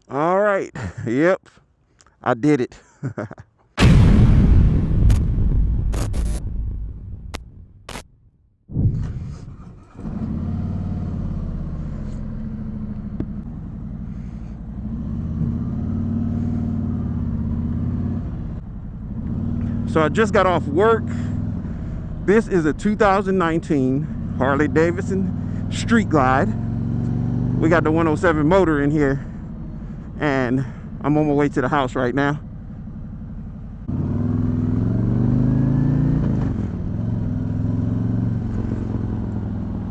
All right. Yep. I did it. So I just got off work. This is a 2019 Harley-Davidson Street Glide. We got the 107 motor in here, and I'm on my way to the house right now.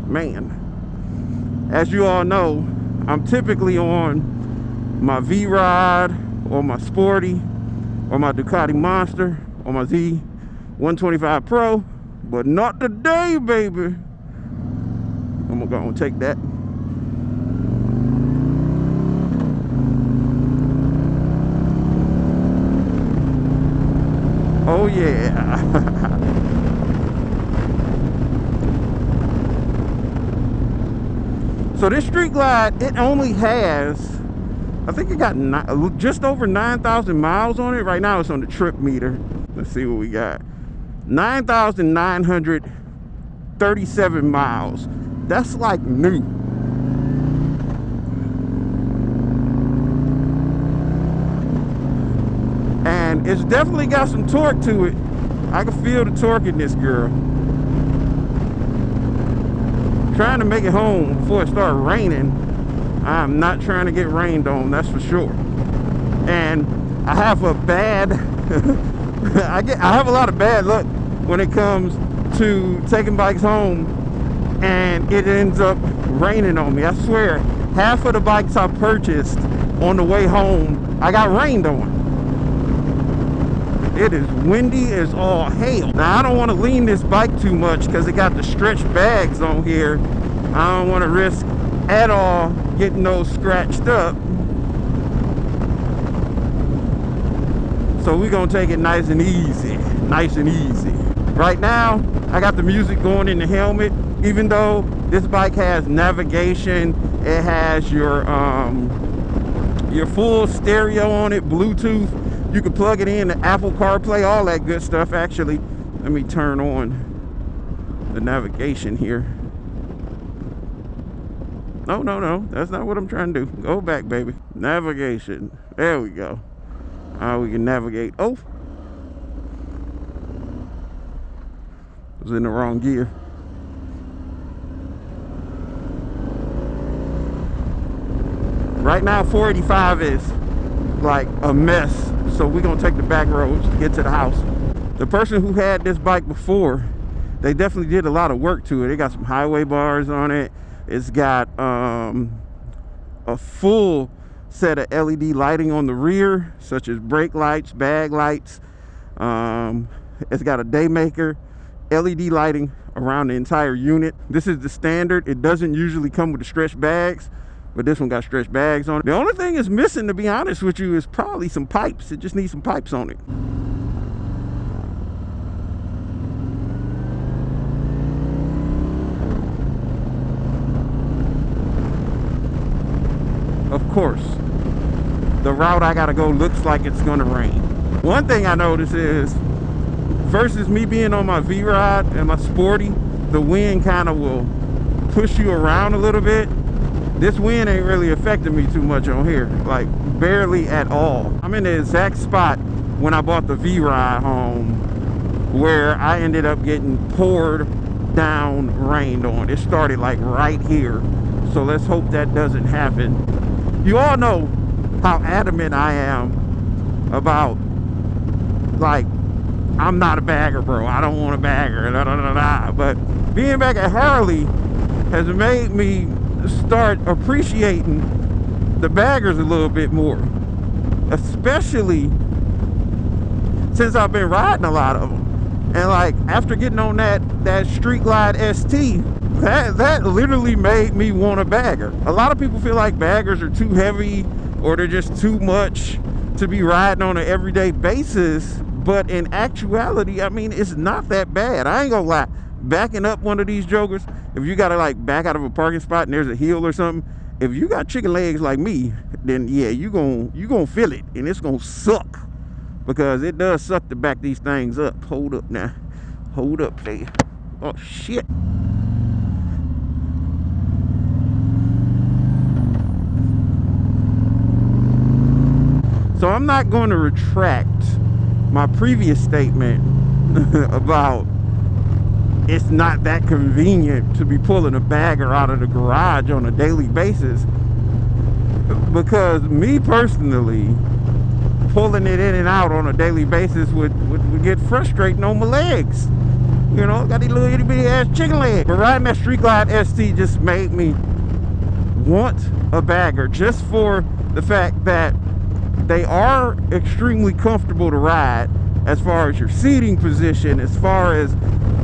Man, as you all know, I'm typically on my V Rod or my Sporty or my Ducati Monster or my Z 125 Pro, but not today, baby. I'm gonna go and take that. Oh yeah. So this Street Glide, it only has, I think it got just over 9,000 miles on it. Right now it's on the trip meter. Let's see what we got. 9,937 miles. That's like new. And it's definitely got some torque to it. I can feel the torque in this girl. Trying to make it home before it starts raining. I'm not trying to get rained on, that's for sure. And I have a bad I have a lot of bad luck when it comes to taking bikes home and it ends up raining on me. I swear, half of the bikes I purchased on the way home, I got rained on. It is windy as all hell. Now I don't want to lean this bike too much because it got the stretch bags on here. I don't want to risk at all getting those scratched up. So we're gonna take it nice and easy. Nice and easy. Right now, I got the music going in the helmet. Even though this bike has navigation, it has your full stereo on it, Bluetooth. You can plug it in to Apple CarPlay, all that good stuff. Actually, let me turn on the navigation here. No, that's not what I'm trying to do. Go back, baby. Navigation. There we go. We can navigate. Oh, I was in the wrong gear. Right now 485 is like a mess, so we're gonna take the back roads to get to the house. The person who had this bike before, they definitely did a lot of work to it. They got some highway bars on it. It's got a full set of LED lighting on the rear, such as brake lights, bag lights. It's got a daymaker, LED lighting around the entire unit. This is the standard. It doesn't usually come with the stretch bags, but this one got stretch bags on it. The only thing it's missing, to be honest with you, is probably some pipes. It just needs some pipes on it. Of course, the route I gotta go looks like it's gonna rain. One thing I notice is, versus me being on my V Rod and my Sporty, the wind kind of will push you around a little bit. This wind ain't really affecting me too much on here, like barely at all. I'm in the exact spot when I bought the V Rod home where I ended up getting poured down, rained on. It started like right here, so let's hope that doesn't happen. You all know how adamant I am about, like, I'm not a bagger, bro. I don't want a bagger, da, da, da, da. But being back at Harley has made me start appreciating the baggers a little bit more, especially since I've been riding a lot of them. And like, after getting on that Street Glide ST, that literally made me want a bagger. A lot of people feel like baggers are too heavy or they're just too much to be riding on an everyday basis, but in actuality, I mean, it's not that bad. I ain't gonna lie. Backing up one of these jokers, if you gotta like back out of a parking spot and there's a hill or something, if you got chicken legs like me, then yeah, you gonna feel it, and it's gonna suck, because it does suck to back these things up. Hold up now, hold up, player. Oh shit. So I'm not going to retract my previous statement about it's not that convenient to be pulling a bagger out of the garage on a daily basis, because me personally, pulling it in and out on a daily basis would get frustrating on my legs. You know, got these little itty bitty ass chicken legs. But riding that Street Glide ST just made me want a bagger, just for the fact that they are extremely comfortable to ride, as far as your seating position, as far as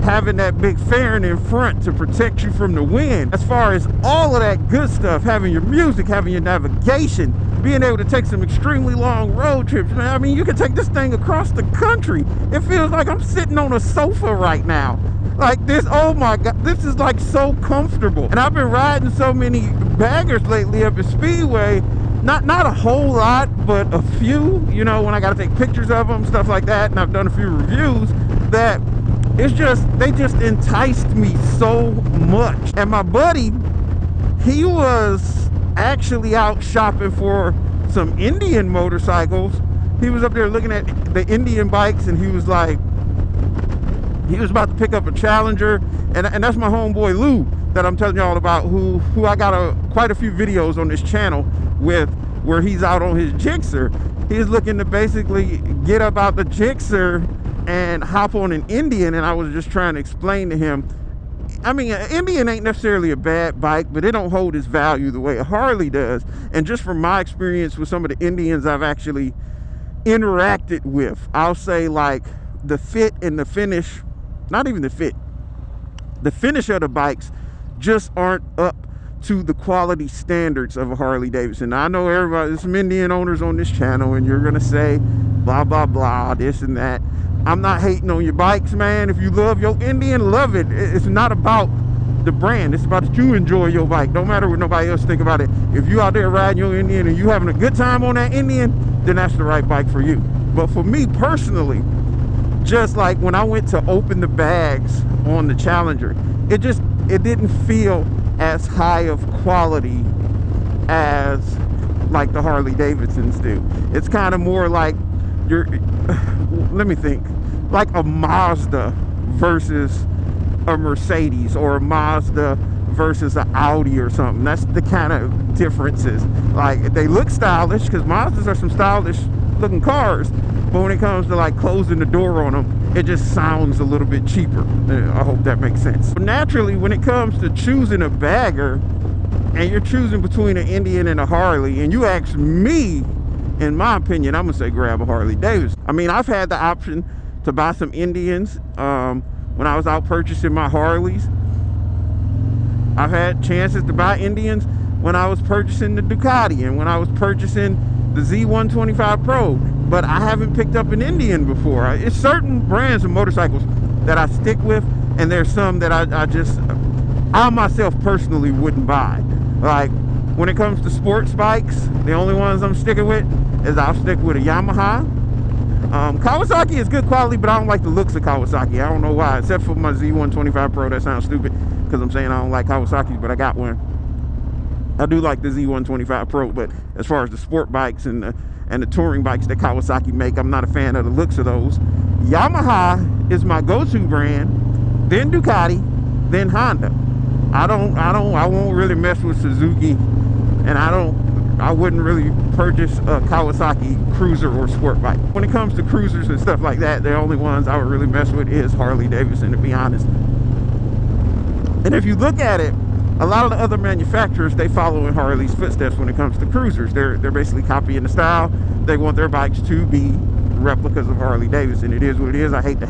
having that big fairing in front to protect you from the wind, as far as all of that good stuff, having your music, having your navigation, being able to take some extremely long road trips, man. I mean, you can take this thing across the country. It feels like I'm sitting on a sofa right now. Like this, oh my God, this is like so comfortable. And I've been riding so many baggers lately up at Speedway. Not a whole lot, but a few, you know, when I got to take pictures of them, stuff like that, and I've done a few reviews, that it's just, they just enticed me so much. And my buddy, he was actually out shopping for some Indian motorcycles. He was up there looking at the Indian bikes, and he was like, he was about to pick up a Challenger, and that's my homeboy Lou that I'm telling y'all about, who I got quite a few videos on this channel with, where he's out on his Gixxer. He's looking to basically get up out the Gixxer and hop on an Indian, and I was just trying to explain to him, I mean, an Indian ain't necessarily a bad bike, but it don't hold its value the way a Harley does. And just from my experience with some of the Indians I've actually interacted with, I'll say like the fit and the finish, not even the fit, the finish of the bikes just aren't up to the quality standards of a Harley-Davidson. Now, I know everybody, there's some Indian owners on this channel, and you're gonna say blah blah blah, this and that. I'm not hating on your bikes, man. If you love your Indian, love it. It's not about the brand, it's about that you enjoy your bike. Don't matter what nobody else think about it. If you out there riding your Indian and you having a good time on that Indian, then that's the right bike for you. But for me personally, just like when I went to open the bags on the Challenger, it didn't feel as high of quality as like the Harley-Davidsons do. It's kind of more like let me think, like a Mazda versus a Mercedes, or a Mazda versus an Audi or something. That's the kind of differences. Like, they look stylish, because Mazdas are some stylish looking cars, but when it comes to like closing the door on them, it just sounds a little bit cheaper. I hope that makes sense. But naturally, when it comes to choosing a bagger, and you're choosing between an Indian and a Harley, and you ask me, in my opinion, I'm gonna say grab a Harley-Davidson. I mean, I've had the option to buy some Indians when I was out purchasing my Harleys. I've had chances to buy Indians when I was purchasing the Ducati, and when I was purchasing the Z125 Pro, but I haven't picked up an Indian before. It's certain brands of motorcycles that I stick with, and there's some that I myself personally wouldn't buy. Like, when it comes to sports bikes, the only ones I'm sticking with is I'll stick with a Yamaha. Kawasaki is good quality, but I don't like the looks of Kawasaki. I don't know why, except for my Z125 Pro. That sounds stupid, because I'm saying I don't like Kawasaki, but I got one. I do like the Z125 Pro, but as far as the sport bikes and the touring bikes that Kawasaki make, I'm not a fan of the looks of those. Yamaha is my go-to brand, then Ducati, then Honda. I won't really mess with Suzuki, and I wouldn't really purchase a Kawasaki cruiser or sport bike. When it comes to cruisers and stuff like that, the only ones I would really mess with is Harley-Davidson, to be honest. And if you look at it, a lot of the other manufacturers, they follow in Harley's footsteps when it comes to cruisers. They're basically copying the style. They want their bikes to be replicas of Harley-Davidson. It is what it is. I hate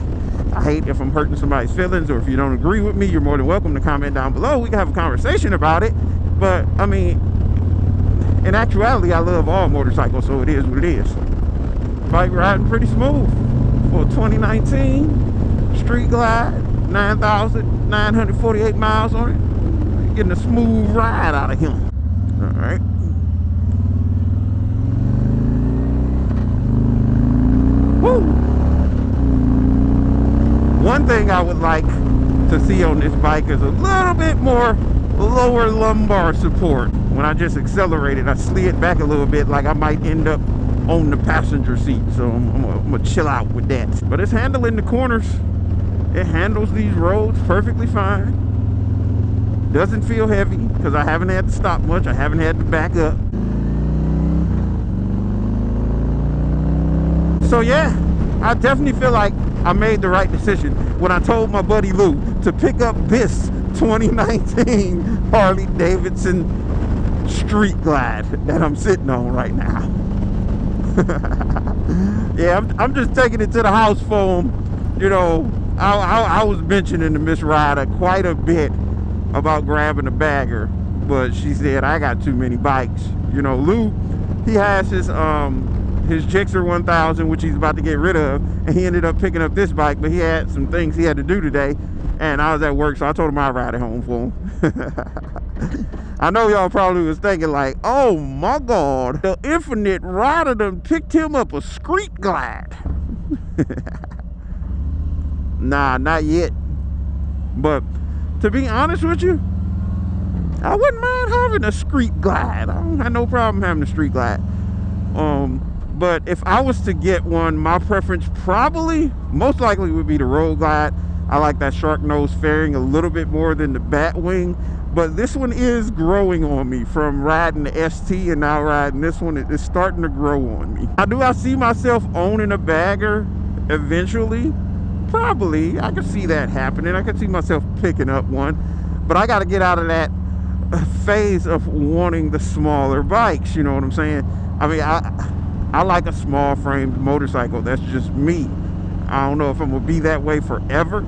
if I'm hurting somebody's feelings, or if you don't agree with me, you're more than welcome to comment down below. We can have a conversation about it. But I mean, in actuality, I love all motorcycles, so it is what it is. Bike riding pretty smooth for 2019 Street Glide, 9,948 miles on it. Getting a smooth ride out of him. All right. Woo! One thing I would like to see on this bike is a little bit more lower lumbar support. When I just accelerated, I slid back a little bit like I might end up on the passenger seat. So I'm gonna chill out with that. But it's handling the corners. It handles these roads perfectly fine. Doesn't feel heavy because I haven't had to stop much. I haven't had to back up. So yeah, I definitely feel like I made the right decision when I told my buddy Lou to pick up this 2019 Harley-Davidson Street Glide that I'm sitting on right now. Yeah, I'm just taking it to the house for him. You know, I was mentioning to Miss Ryda quite a bit about grabbing a bagger, but she said I got too many bikes. You know, Lou, he has his Gixxer 1000, which he's about to get rid of, and he ended up picking up this bike, but he had some things he had to do today, and I was at work, so I told him I'd ride it home for him. I know y'all probably was thinking like, oh my God, the Infinit Ryda done picked him up a street glide. Nah, not yet. But to be honest with you, I wouldn't mind having a street glide. I don't have no problem having a street glide. But if I was to get one, my preference probably, most likely would be the road glide. I like that shark nose fairing a little bit more than the bat wing. But this one is growing on me from riding the ST and now riding this one. It's starting to grow on me. Now, do I see myself owning a bagger eventually? Probably. I can see that happening. I can see myself picking up one. But I got to get out of that phase of wanting the smaller bikes. You know what I'm saying? I mean, I like a small framed motorcycle. That's just me. I don't know if I'm gonna be that way forever.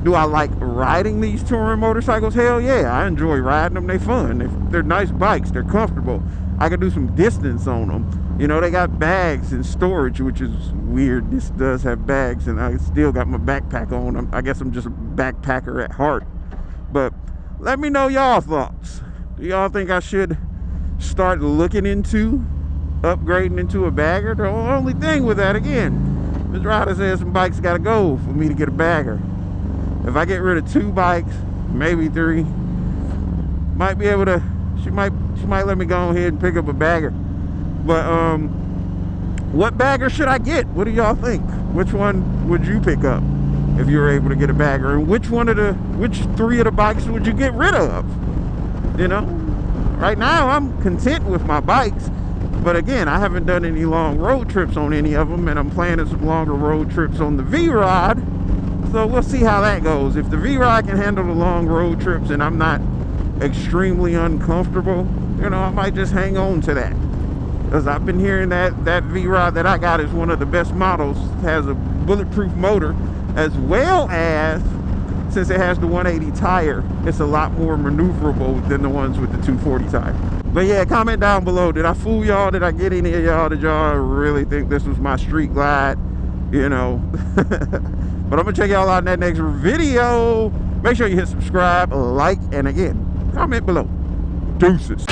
Do I like riding these touring motorcycles? Hell yeah, I enjoy riding them. They're fun. They're nice bikes. They're comfortable. I can do some distance on them. You know, they got bags and storage, which is weird. This does have bags, and I still got my backpack on. I guess I'm just a backpacker at heart. But let me know y'all thoughts. Do y'all think I should start looking into upgrading into a bagger? The only thing with that, again, Ms. Ryda says some bikes gotta go for me to get a bagger. If I get rid of 2 bikes, maybe 3, might be able to, she might let me go ahead and pick up a bagger. But what bagger should I get? What do y'all think? Which one would you pick up if you were able to get a bagger? And which 3 of the bikes would you get rid of? You know, right now I'm content with my bikes. But again, I haven't done any long road trips on any of them, and I'm planning some longer road trips on the V Rod. So we'll see how that goes. If the V Rod can handle the long road trips and I'm not extremely uncomfortable, you know, I might just hang on to that. Because I've been hearing that V Rod that I got is one of the best models. It has a bulletproof motor, as well as, since it has the 180 tire, it's a lot more maneuverable than the ones with the 240 tire. But yeah, comment down below. Did I fool y'all? Did I get any of y'all? Did y'all really think this was my street glide? You know. But I'm going to check y'all out in that next video. Make sure you hit subscribe, like, and again, comment below. Deuces.